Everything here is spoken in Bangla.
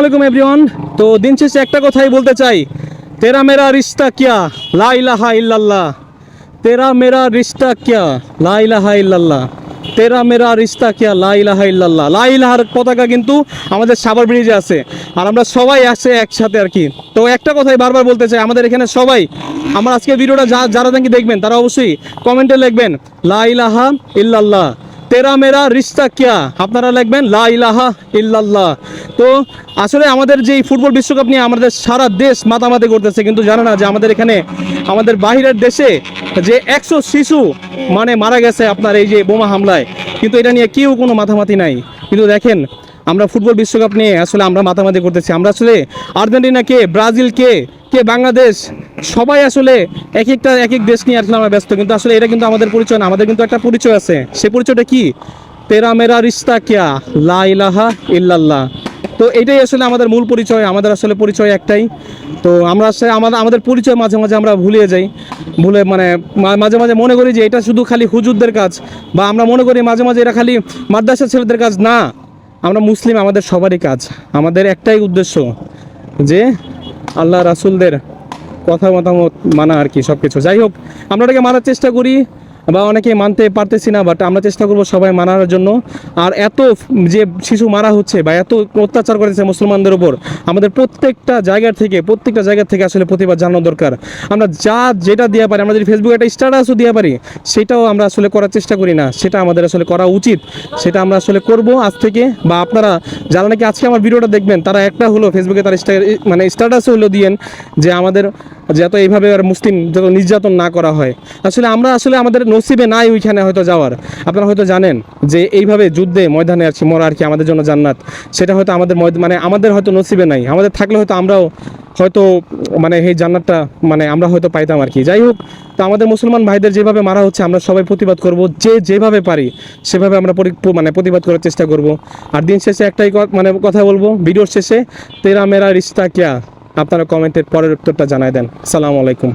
আলাইকুম এভরিওয়ান। তো দিন শেষে একটা কথাই বলতে চাই, তেরা মেরা রিশতা কিয়া লা ইলাহা ইল্লাল্লাহ, তেরা মেরা রিশতা কিয়া লা ইলাহা ইল্লাল্লাহ, তেরা মেরা রিশতা কিয়া লা ইলাহা ইল্লাল্লাহ। লা ইলাহার পতাকা কিন্তু আমাদের সাভার ব্রিজে আছে, আর আমরা সবাই আছে একসাথে আর কি। তো একটা কথাই বারবার বলতে চাই, আমাদের এখানে সবাই, আমার আজকে ভিডিওটা যারা নাকি দেখবেন তারা অবশ্যই কমেন্টে লিখবেন লা ইলাহা ইল্লাল্লাহ, তেরা মেরা রিশতা কিয়া, আপনারা লিখবেন লা ইলাহা ইল্লাল্লাহ। তো আসলে আমাদের যে ফুটবল বিশ্বকাপ নিয়ে আমাদের সারা দেশ মাতামাতি করতেছে, কিন্তু জানে না যে আমাদের এখানে আমাদের বাহিরের দেশে যে 100 শিশু মানে মারা গেছে আপনার এই যে বোমা হামলায়, কিন্তু এটা নিয়ে কেউ কোনো মাতামাতি নাই। কিন্তু দেখেন আমরা ফুটবল বিশ্বকাপ নিয়ে আসলে আমরা মাতামাতি করতেছি, আমরা আসলে আর্জেন্টিনাকে, ব্রাজিলকে, কে বাংলাদেশ, সবাই আসলে এক এক দেশ নিয়ে আসলে আমরা ব্যস্ত, কিন্তু আসলে এটা কিন্তু আমাদের পরিচয় না। আমাদের কিন্তু একটা পরিচয় আছে, সেই পরিচয়টা কি? তেরা মেরা রিশতা কিয়া লা ইলাহা ইল্লাল্লাহ। তো এটাই আসলে আমাদের মূল পরিচয়, আমাদের আসলে পরিচয় একটাই। তো আমরা আসলে আমাদের পরিচয় মাঝে মাঝে আমরা ভুলিয়ে যাই, মানে মাঝে মাঝে মনে করি যে এটা শুধু খালি হুজুরদের কাজ, বা আমরা মনে করি মাঝে মাঝে এটা খালি মাদ্রাসা ছেলেদের কাজ। না, আমরা মুসলিম, আমাদের সবারই কাজ। আমাদের একটাই উদ্দেশ্য যে আল্লাহ রাসূলদের কথা মতামত মানা আর কি, সব কিছু। যাই হোক, আমরা এটাকে মানার চেষ্টা করি, বা অনেকে মানতে পারতেছি না, বাট আমরা চেষ্টা করব সবাই মানার জন্য। আর এত যে শিশু মারা হচ্ছে বা এত অত্যাচার করেছে মুসলমানদের উপর, আমাদের প্রত্যেকটা জায়গা থেকে আসলে প্রতিবাদ জানানো দরকার। আমরা যেটা দিয়ে পারি, আমরা যদি ফেসবুকে একটা স্ট্যাটাসও দিয়ে পারি, সেটাও আমরা আসলে করার চেষ্টা করি না। সেটা আমাদের আসলে করা উচিত, সেটা আমরা আসলে করব আজ থেকে। বা আপনারা যারা নাকি আজকে আমার ভিডিওটা দেখবেন, তারা একটা হলো ফেসবুকে তার মানে স্ট্যাটাসও হলো দিয়েন যে আমাদের যাতে এইভাবে আর মুসলিম যত নির্যাতন না করা হয়। আসলে আমরা আমাদের নসিবে নাই ওইখানে হয়তো যাওয়ার। আপনারা হয়তো জানেন যে এইভাবে যুদ্ধে ময়দানে আর কি মরা আর কি আমাদের জন্য জান্নাত, সেটা হয়তো আমাদের মানে আমাদের হয়তো নসিবে নাই। আমাদের থাকলে হয়তো আমরাও হয়তো মানে এই জান্নাতটা মানে আমরা হয়তো পাইতাম আর কি। যাই হোক, তো আমাদের মুসলমান ভাইদের যেভাবে মারা হচ্ছে, আমরা সবাই প্রতিবাদ করব, যেভাবে পারি সেভাবে আমরা মানে প্রতিবাদ করার চেষ্টা করব। আর দিন শেষে একটাই মানে কথা বলবো ভিডিওর শেষে, তেরা মেরা রিশতা কিয়া। আপনারা কমেন্টের পরের উত্তরটা জানাই দেন। আসসালামু আলাইকুম।